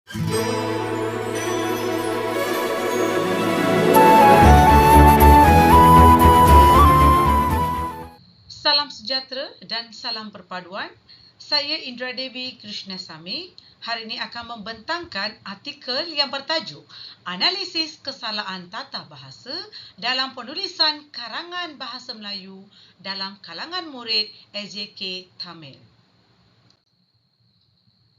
Salam sejahtera dan salam perpaduan. Saya Indra Devi Krishnasamy. Hari ini akan membentangkan artikel yang bertajuk Analisis Kesalahan Tata Bahasa dalam Penulisan Karangan Bahasa Melayu dalam kalangan murid SJK Tamil.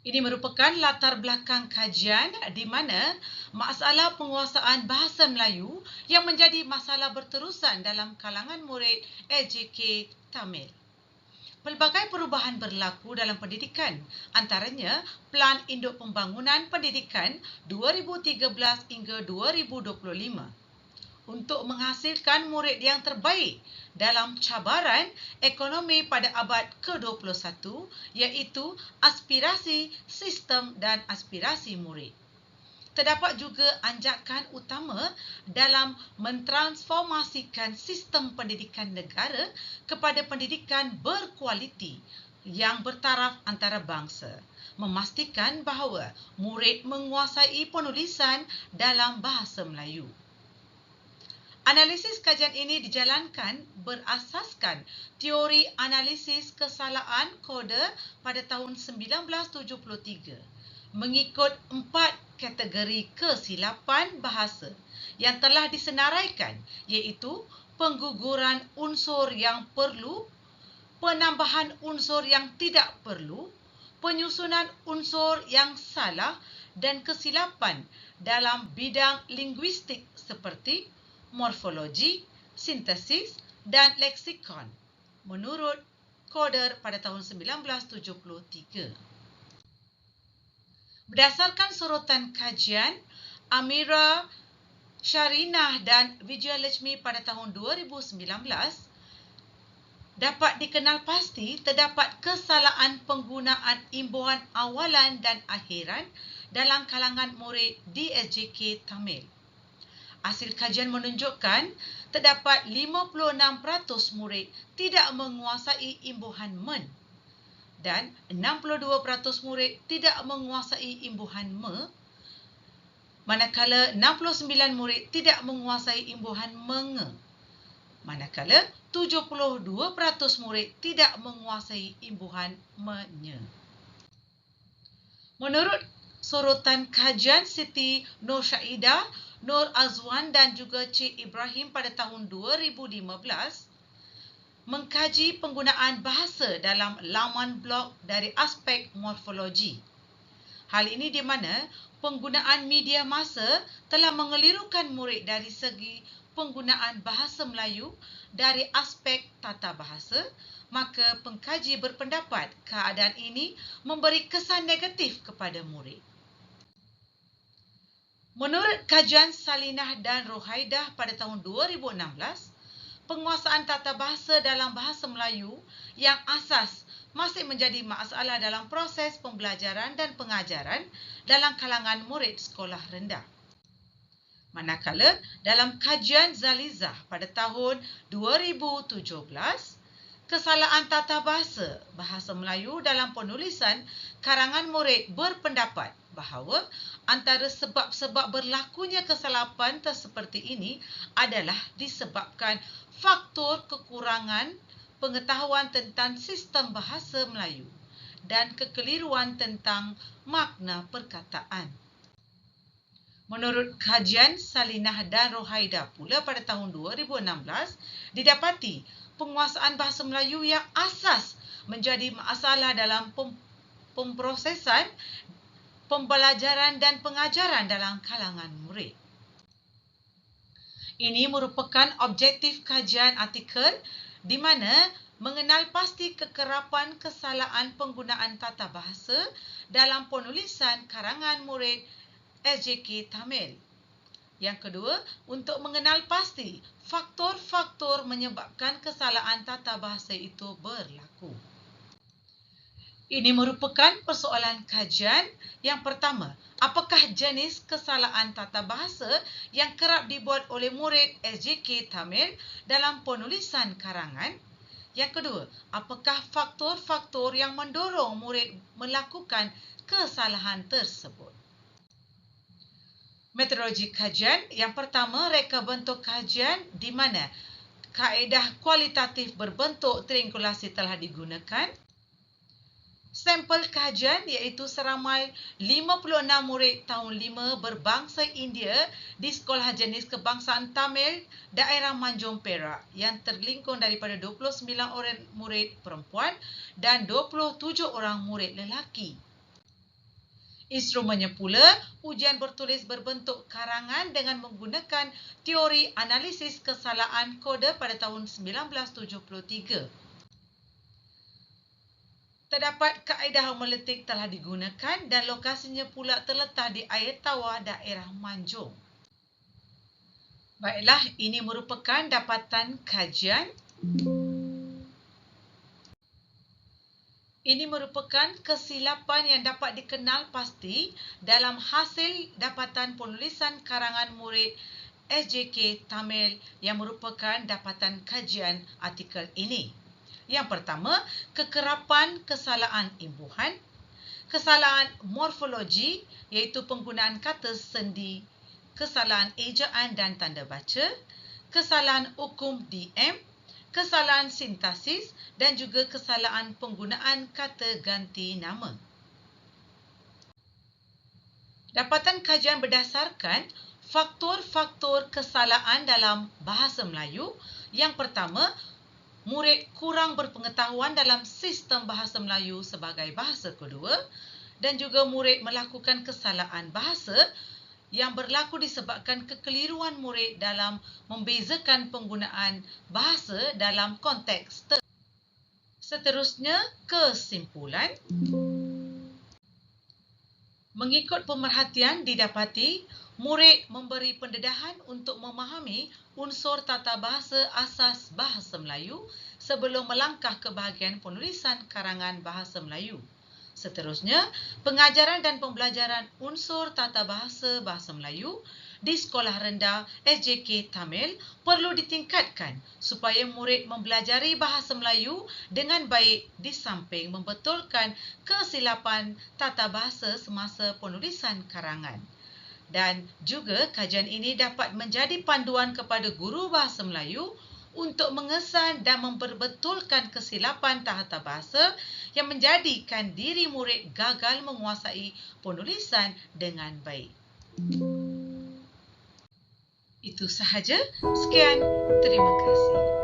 Ini merupakan latar belakang kajian di mana masalah penguasaan bahasa Melayu yang menjadi masalah berterusan dalam kalangan murid SJK Tamil. Pelbagai perubahan berlaku dalam pendidikan, antaranya Pelan Induk Pembangunan Pendidikan 2013 hingga 2025 untuk menghasilkan murid yang terbaik dalam cabaran ekonomi pada abad ke-21 iaitu aspirasi sistem dan aspirasi murid. Terdapat juga anjakan utama dalam mentransformasikan sistem pendidikan negara kepada pendidikan berkualiti yang bertaraf antarabangsa, memastikan bahawa murid menguasai penulisan dalam bahasa Melayu. Analisis kajian ini dijalankan berasaskan teori analisis kesalahan kode pada tahun 1973 mengikut 4 kategori kesilapan bahasa yang telah disenaraikan iaitu pengguguran unsur yang perlu, penambahan unsur yang tidak perlu, penyusunan unsur yang salah dan kesilapan dalam bidang linguistik seperti morfologi, sintesis dan leksikon menurut Coder pada tahun 1973. Berdasarkan sorotan kajian Amira Sharinah dan Vijayalakshmi pada tahun 2019, dapat dikenal pasti terdapat kesalahan penggunaan imbuhan awalan dan akhiran dalam kalangan murid di SJK Tamil. Hasil kajian menunjukkan terdapat 56% murid tidak menguasai imbuhan men dan 62% murid tidak menguasai imbuhan me, manakala 69 murid tidak menguasai imbuhan menge, manakala 72% murid tidak menguasai imbuhan menye. Menurut sorotan kajian Siti Nur Syahidah, Nur Azwan dan juga Cik Ibrahim pada tahun 2015, mengkaji penggunaan bahasa dalam laman blog dari aspek morfologi. Hal ini di mana penggunaan media masa telah mengelirukan murid dari segi penggunaan bahasa Melayu dari aspek tata bahasa, maka pengkaji berpendapat keadaan ini memberi kesan negatif kepada murid. Menurut kajian Salinah dan Rohaidah pada tahun 2016, penguasaan tata bahasa dalam bahasa Melayu yang asas masih menjadi masalah dalam proses pembelajaran dan pengajaran dalam kalangan murid sekolah rendah. Manakala dalam kajian Zalizah pada tahun 2017, kesalahan tata bahasa Melayu dalam penulisan karangan murid berpendapat bahawa antara sebab-sebab berlakunya kesalahan seperti ini adalah disebabkan faktor kekurangan pengetahuan tentang sistem bahasa Melayu dan kekeliruan tentang makna perkataan. Menurut kajian Salinah dan Rohaidah pula pada tahun 2016, didapati penguasaan bahasa Melayu yang asas menjadi masalah dalam pemprosesan pembelajaran dan pengajaran dalam kalangan murid. Ini merupakan objektif kajian artikel di mana mengenal pasti kekerapan kesalahan penggunaan tata bahasa dalam penulisan karangan murid SJK Tamil. Yang kedua, untuk mengenal pasti faktor-faktor menyebabkan kesalahan tata bahasa itu berlaku. Ini merupakan persoalan kajian yang pertama. Apakah jenis kesalahan tata bahasa yang kerap dibuat oleh murid SJK Tamil dalam penulisan karangan? Yang kedua, apakah faktor-faktor yang mendorong murid melakukan kesalahan tersebut? Metodologi kajian. Yang pertama, reka bentuk kajian di mana kaedah kualitatif berbentuk triangulasi telah digunakan. Sampel kajian iaitu seramai 56 murid tahun 5 berbangsa India di Sekolah Jenis Kebangsaan Tamil, daerah Manjung Perak yang terlingkung daripada 29 orang murid perempuan dan 27 orang murid lelaki. Instrumennya pula, ujian bertulis berbentuk karangan dengan menggunakan teori analisis kesalahan kode pada tahun 1973. Terdapat kaedah homiletik telah digunakan dan lokasinya pula terletak di air tawar daerah Manjung. Baiklah, ini merupakan dapatan kajian. Ini merupakan kesilapan yang dapat dikenal pasti dalam hasil dapatan penulisan karangan murid SJK Tamil yang merupakan dapatan kajian artikel ini. Yang pertama, kekerapan kesalahan imbuhan, kesalahan morfologi iaitu penggunaan kata sendi, kesalahan ejaan dan tanda baca, kesalahan hukum DM, kesalahan sintaksis dan juga kesalahan penggunaan kata ganti nama. Dapatan kajian berdasarkan faktor-faktor kesalahan dalam bahasa Melayu. Yang pertama, murid kurang berpengetahuan dalam sistem bahasa Melayu sebagai bahasa kedua dan juga murid melakukan kesalahan bahasa yang berlaku disebabkan kekeliruan murid dalam membezakan penggunaan bahasa dalam konteks. Seterusnya, kesimpulan. Mengikut pemerhatian didapati, murid memberi pendedahan untuk memahami unsur tata bahasa asas bahasa Melayu sebelum melangkah ke bahagian penulisan karangan bahasa Melayu. Seterusnya, pengajaran dan pembelajaran unsur tata bahasa Melayu di sekolah rendah SJK Tamil perlu ditingkatkan supaya murid mempelajari bahasa Melayu dengan baik di samping membetulkan kesilapan tata bahasa semasa penulisan karangan. Dan juga kajian ini dapat menjadi panduan kepada guru bahasa Melayu untuk mengesan dan memperbetulkan kesilapan tata bahasa yang menjadikan diri murid gagal menguasai penulisan dengan baik. Itu sahaja. Sekian. Terima kasih.